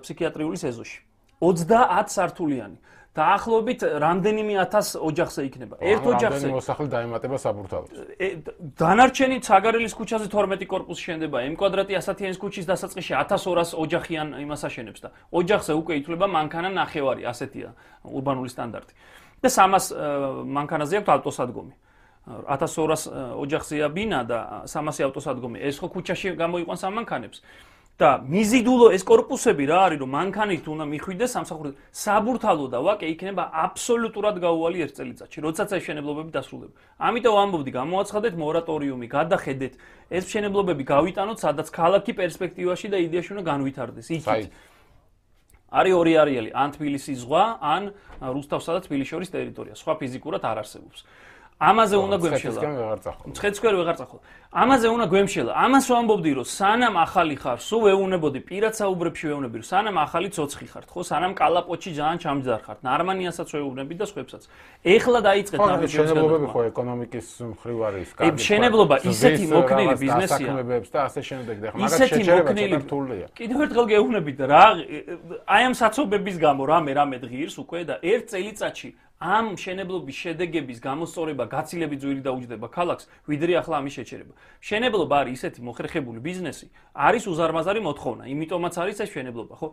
ფსიქიატრიული სეზოში. 30 სართულიანი. დაახლოებით რამდენიმე 1000 ოჯახზე იქნება. ერთ ოჯახზე
მოსახლე დაემატება საბურთალოს.
დანარჩენი ცაგარელის ქუჩაზე 12 კორპუსი შენდება. M კვადრატი ასათიანის ქუჩის დასაწყისში 1200 ოჯახიან იმას აშენებს და ოჯახზე უკვე ითვლება მანქანა ნახევარი, ასეთია ურბანული სტანდარტი. და 300 მანქანაზე აქვს ავტოსადგომი. 1200 ოჯახზეა ბინა და 300 ავტოსადგომი. ეს ხო ქუჩაში გამოიყვანს ამ მანქანებს. და მიზიდულო ეს корпуსები რა არის რომ მანქანით უნდა მიხვიდეს სამსახურით საბურთალო და ვაკე იქნება აბსოლუტურად გაუვალი ერთ წელიწადში როდესაც ეს მშენებლობები დასრულდება. ამიტომ ამბობდი გამოაცხადეთ მორატორიუმი, გადახედეთ ეს მშენებლობები გავიტანოთ სადაც ქალაქი პერსპექტივაში და იდეაში უნდა განვითარდეს. იქით არის ორი არეალი, ან თბილისის ზღვა, ან რუსთავსა და თბილისის შორის ტერიტორია. სხვა ფიზიკურად არ არსებობს. ამაზე უნდა გვემშელა. მცხეთისკენ ვეღარ წახვალ. ამაზე უნდა გვემშელა. ამას ვამბობდი რომ სანამ ახალი ხარ, სულ ეუნებოდი პირად საუბრებში ვეუნები რომ სანამ ახალი ცოცხი ხართ, ხო, სანამ კალაპოტში ძალიან ჩამჯდარ ხართ, ნარმანიასაც ვეუბნები და სხვებსაც. ეხლა დაიწყეთ ნაბიჯების
მშენებლობები ხო ეკონომიკის მხრივ არის კარგი.
მშენებლობა ისეთი მოქნილი ბიზნესია.
საქმეებს და ასე შემდეგ და ხმა
ისეთი მოქნილი რთულია. კიდევ ერთხელ გეუბნებით რა აი ამ საცობების გამო რამე დღიერს უკვე და ერთ წელიწადში ამ მშენებლობის შედეგების გამოსწორება გაცილებით ძვირი დაუჯდება ქალაქს, ვიდრე ახლა ამის შეჩერება. მშენებლობა არის ისეთი მოხერხებული ბიზნესი, არის უზარმაზარი მოთხოვნა, იმიტომაც არის ეს მშენებლობა, ხო?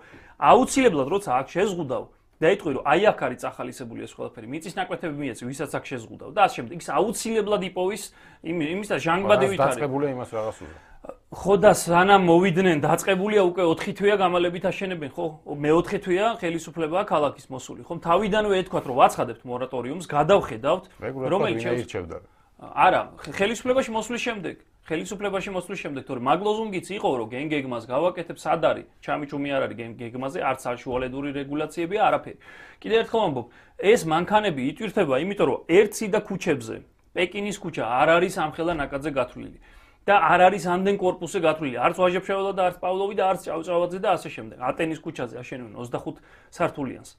აუცილებლად როცა აქ შეზღუდავ და იტყვი რომ აი აქ არის წახალისებული ეს ყველაფერი, მიწის ნაკვეთები მიეცი, ვისაც აქ შეზღუდავ და ასე შემდეგ. ის აუცილებლად იპოვის იმის და ჟანგბადევით არის.
დაწყებულია იმას რაღაც უზარ.
ხო და სანამ მოვიდნენ დაწყებულია უკვე 4 თვეა გამალებით აშენებენ ხო მე-4 თვეა ხელისუფლებაა ქალაქის მოსული ხო თავიდანვე ეთქვათ რომ ვაცხადებთ მორატორიუმს გადავხედავთ
რომელიც შეირჩევდა
არა ხელისუფლებაში მოსვლის შემდეგ თორე მაგლოზუნგიც იყო რომ გენგეგმას გავაკეთებ სად არის ჩამიჩუმი არ არის გენგეგმაზე არც საშუალედური რეგულაციებია არაფერი კიდევ ერთხელ ვამბობ ეს მანქანები იტვირთება იმიტომ რომ ერთსი და ქუჩებზე პეკინის ქუჩა არ არის ამხელა ნაკადზე გათვლილი და არ არის ამდენ корпуსზე გათვლილი. არც ვაჟებშეველა და არც პავლოვი და არც ჭავჭავაძე და ასე შემდეგ. ატენის ქუჩაზე აშენებენ 25 სართულიანს.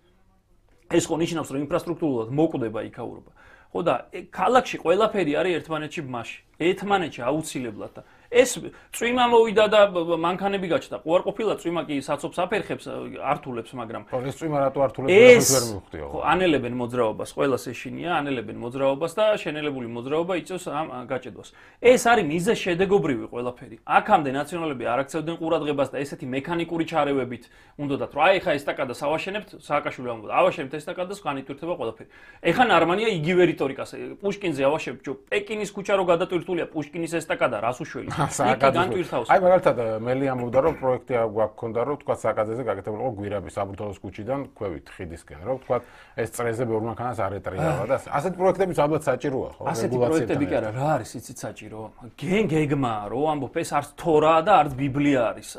ეს ხო ნიშნავს რომ ინფრასტრუქტურულად მოკვდება იქაურობა. ხო და ქალაქში ყველაფერი არის ერთმანეთში ბმაში. ერთმანეთში აუცილებლად და ეს წვიმა მოვიდა და მანქანები გაჩნდა. უარყოფილა წვიმა კი საცობს აფერხებს, ართულებს, მაგრამ
ეს წვიმა რატო ართულებს ვერ მივხვდიო.
ხო, ანელებენ მოძრაობას, ყველას ეშინია, ანელებენ მოძრაობას და შენელებული მოძრაობა იწევს ამ გაჭედვას. ეს არის მიზე შედეგობრივი ყველაფერი. აქამდე ნაციონალები არ აქცევდნენ ყურადღებას და ესეთი მექანიკური ჩარევებით უნდათ რომ აი ხა ესტაკადას ავაშენებთ, სააკაშვილი ამბობდა, ავაშენებთ ესტაკადას, განიტვირთება ყველაფერი. ეხა ნარმანია იგივე რიტორიკას, პუშკინზე ავაშენებთ, პეკინის ქუჩა რო გადატვირთულია, პუშკინის ესტაკადა რას უშველის.
აი მაგალითად მელი ამბობდა რომ პროექტი გვაქონდა რომ თქვა საკაძეზე გაკეთებულიყო გვირაბი საბურთალოს ქუჩიდან ქვევით ხიდისკენ რომ თქვა ეს წრეზე ბევრ მანქანას არ ეტრიალა და ასეთ პროექტებიც ალბათ საჭიროა ხო
ასეთი პროექტები კი არა რა არის იცით საჭირო გეგმა რო ამბობ ეს არც თორაა და არც ბიბლია არის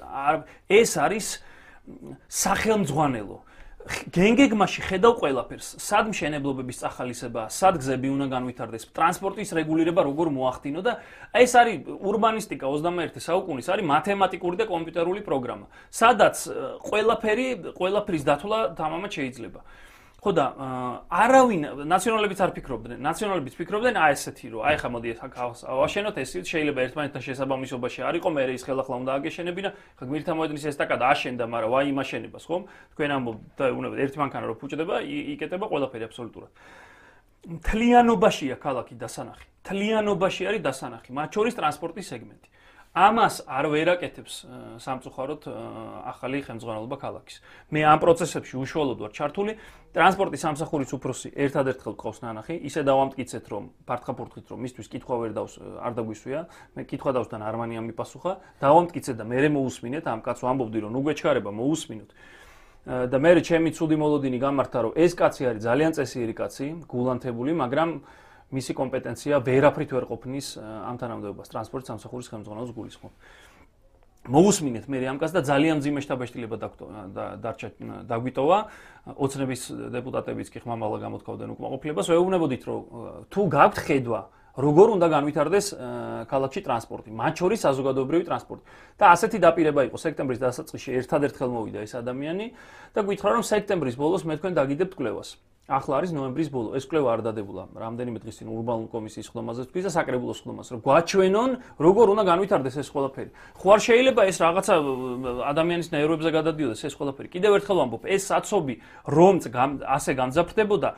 ეს არის სახელმძღვანელო გენგეგმაში ხედავ ყველაფერს, სად მშენებლობების წახალისება, სად გზები უნდა განვითარდეს, ტრანსპორტის რეგულირება როგორ მოახდინო და ეს არის урბანისტიკა 21 საუკუნის, არის მათემატიკური და კომპიუტერული პროგრამა, სადაც ყველაფრის დათვლა თამამად შეიძლება. ხო და არავინ ნაციონალებიც არ ფიქრობდნენ, ნაციონალებიც ფიქრობდნენ აი ესეთი რომ აი ხა მოდი ავაშენოთ ეს შეიძლება ერთმანეთთან შესაბამისობაში არ იყო, მე ის ხელახლა უნდა აგეშენებინა, ხა გმირთა მოედნის ესტაკადა აშენდა, მაგრამ ვაი იმ აშენებას ხომ? თქვენ ამბობთ უნდა ერთი მანქანა რო ფუჭდება, იკეტება ყველაფერი აბსოლუტურად. მთლიანობაშია ქალაქი დასანახი. მთლიანობაში არის დასანახი, მათ შორის ტრანსპორტის სეგმენტი. ამას არ ვერაკეთებს სამწუხაროდ ახალი ხელმძღვანელობა ქალაქის. მე ამ პროცესებში უშუალოდ ვარ ჩართული. ტრანსპორტის სამსახურის უფროსი ერთადერთხელ ყავს ნანახი, ისე დავამტკიცეთ რომ ფარტყაფურთხით რომ მისთვის კითხვა ვერ დავს არ დაგვისვია. მე კითხვა დავსთან არმანია მიპასუხა, დავამტკიცეთ და მე მოусმინეთ ამ კაცს ვამბობდი რომ ნუ გვეჩქარება მოусმინოთ. და მე ჩემი ცუდი მოლოდინი გამართა რომ ეს კაცი არის ძალიან წესიერი კაცი, გულანთებული, მაგრამ მისი კომპეტენცია ვერაფრით ვერ ყოფნის ამ თანამდებობას ტრანსპორტის სამსახურის ხელმძღვანელოს გულისხმობ. მოусმინეთ მე ამ კაცს და ძალიან მძიმე შტაბეშტილება დარჩა დაგვიტოვა. ოცნების დეპუტატებიც კი ხმამაღლა გამოთქვამდნენ უკმაყოფილებას. ვეუბნებოდით რომ თუ გაქვთ ხედვა როგორ უნდა განვითარდეს ქალაქში ტრანსპორტი, მათ შორის საზოგადოებრივი ტრანსპორტი. და ასეთი დაპირება იყო სექტემბრის დასაწყისში ერთადერთხელ მოვიდა ეს ადამიანი და გითხრა რომ სექტემბრის ბოლოს მე თქვენ დაგიდებთ კვლევას. ახლა არის ნოემბრის ბოლო. ეს კვლევა არ დადებულა. რამდენიმე დღის წინ ურბანული კომისიის ხდომაზე თქვი და საკრებულოს ხდომას, რომ გვაჩვენონ როგორ უნდა განვითარდეს ეს ყველაფერი. ხო არ შეიძლება ეს რაღაცა ადამიანის ნერვებზე გადადიოდეს ეს ყველაფერი. კიდევ ერთხელ ვამბობ, ეს საცობი რომც ასე განძაფრდებოდა